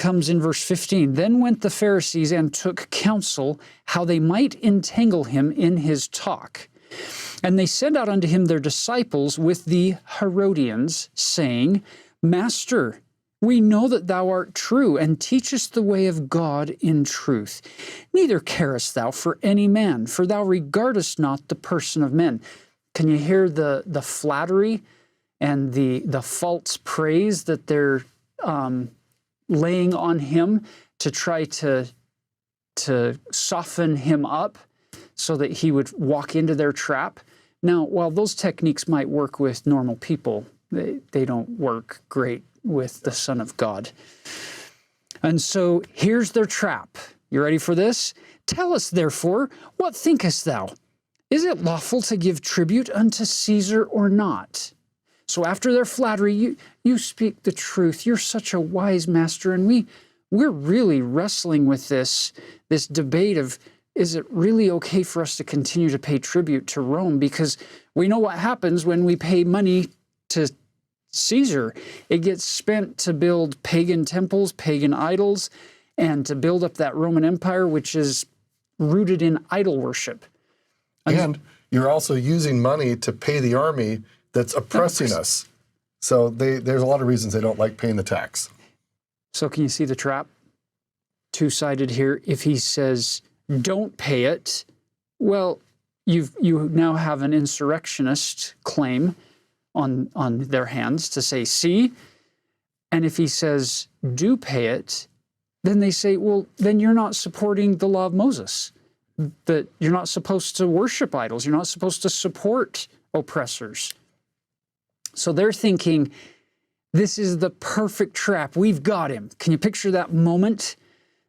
comes in verse 15. Then went the Pharisees and took counsel how they might entangle him in his talk. And they sent out unto him their disciples with the Herodians, saying, Master, we know that thou art true, and teachest the way of God in truth. Neither carest thou for any man, for thou regardest not the person of men. Can you hear the flattery and the false praise that they're laying on him to try to soften him up so that he would walk into their trap? Now, while those techniques might work with normal people, they don't work great with the Son of God. And so here's their trap. You ready for this? Tell us, therefore, what thinkest thou? Is it lawful to give tribute unto Caesar or not? So after their flattery, you speak the truth. You're such a wise master, and we're really wrestling with this debate of, is it really okay for us to continue to pay tribute to Rome? Because we know what happens when we pay money to Caesar. It gets spent to build pagan temples, pagan idols, and to build up that Roman Empire, which is rooted in idol worship. And you're also using money to pay the army that's oppressing us. So there's a lot of reasons they don't like paying the tax. So can you see the trap? Two-sided here. If he says, don't pay it, well, you now have an insurrectionist claim on their hands to say, see? And if he says, do pay it, then they say, well, then you're not supporting the law of Moses, that you're not supposed to worship idols, you're not supposed to support oppressors. So they're thinking, this is the perfect trap. We've got him. Can you picture that moment,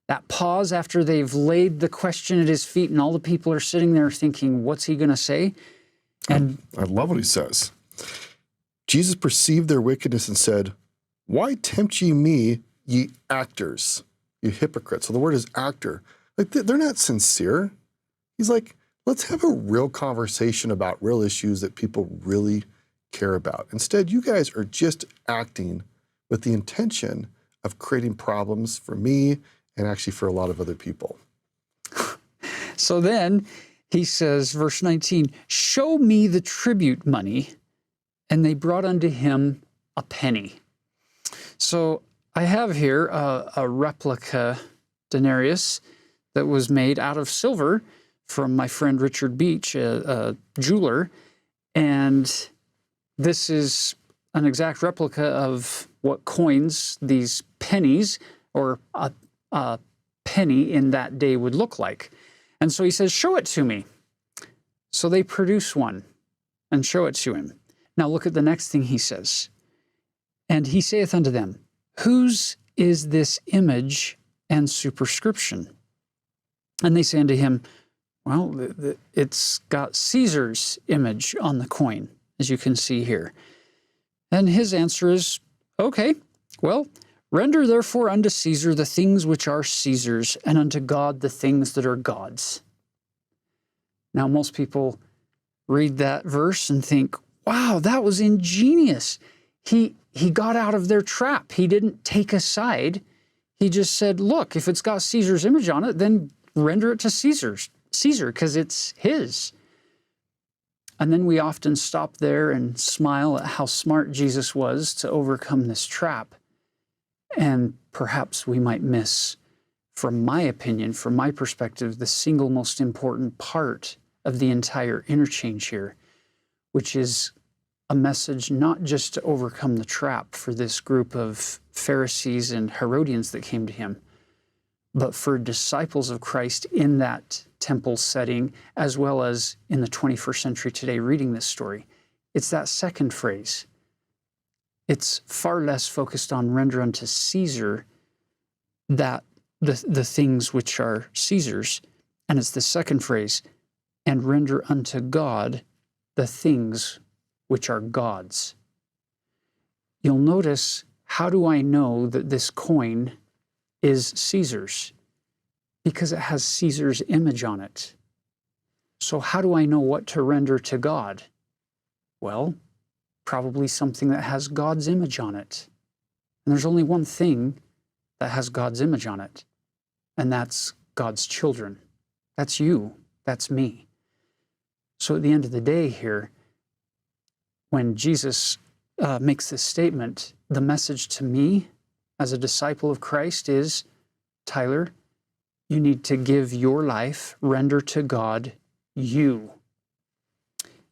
that pause after they've laid the question at his feet and all the people are sitting there thinking, what's he going to say? And I love what he says. Jesus perceived their wickedness and said, why tempt ye me, ye actors, you hypocrites? So the word is actor. Like, they're not sincere. He's like, let's have a real conversation about real issues that people really care about. Instead, you guys are just acting with the intention of creating problems for me and actually for a lot of other people. So then he says, verse 19, show me the tribute money. And they brought unto him a penny. So I have here a replica denarius that was made out of silver from my friend Richard Beach, a jeweler. And this is an exact replica of what coins, these pennies, or a penny in that day would look like. And so he says, show it to me. So they produce one and show it to him. Now look at the next thing he says. And he saith unto them, whose is this image and superscription? And they say unto him, well, it's got Caesar's image on the coin, as you can see here. And his answer is, okay, well, render therefore unto Caesar the things which are Caesar's, and unto God the things that are God's. Now most people read that verse and think, wow, that was ingenious. He got out of their trap. He didn't take a side. He just said, look, if it's got Caesar's image on it, then render it to Caesar, because it's his. And then we often stop there and smile at how smart Jesus was to overcome this trap. And perhaps we might miss, from my opinion, from my perspective, the single most important part of the entire interchange here, which is a message not just to overcome the trap for this group of Pharisees and Herodians that came to him, but for disciples of Christ in that temple setting, as well as in the 21st century today reading this story. It's that second phrase. It's far less focused on render unto Caesar that the things which are Caesar's, and it's the second phrase, and render unto God the things which are God's. You'll notice, how do I know that this coin is Caesar's? Because it has Caesar's image on it. So how do I know what to render to God? Well, probably something that has God's image on it. And there's only one thing that has God's image on it. And that's God's children. That's you. That's me. So at the end of the day here, when Jesus makes this statement, the message to me as a disciple of Christ is, Tyler, you need to give your life, render to God you.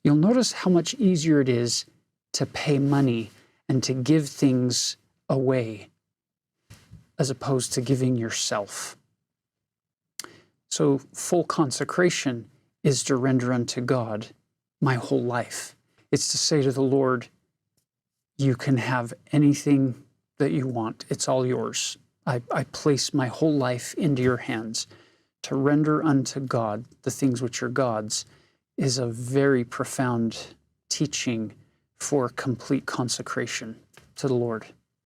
You'll notice how much easier it is to pay money and to give things away as opposed to giving yourself. So full consecration is to render unto God my whole life. It's to say to the Lord, you can have anything that you want. It's all yours. I place my whole life into your hands. To render unto God the things which are God's is a very profound teaching for complete consecration to the Lord.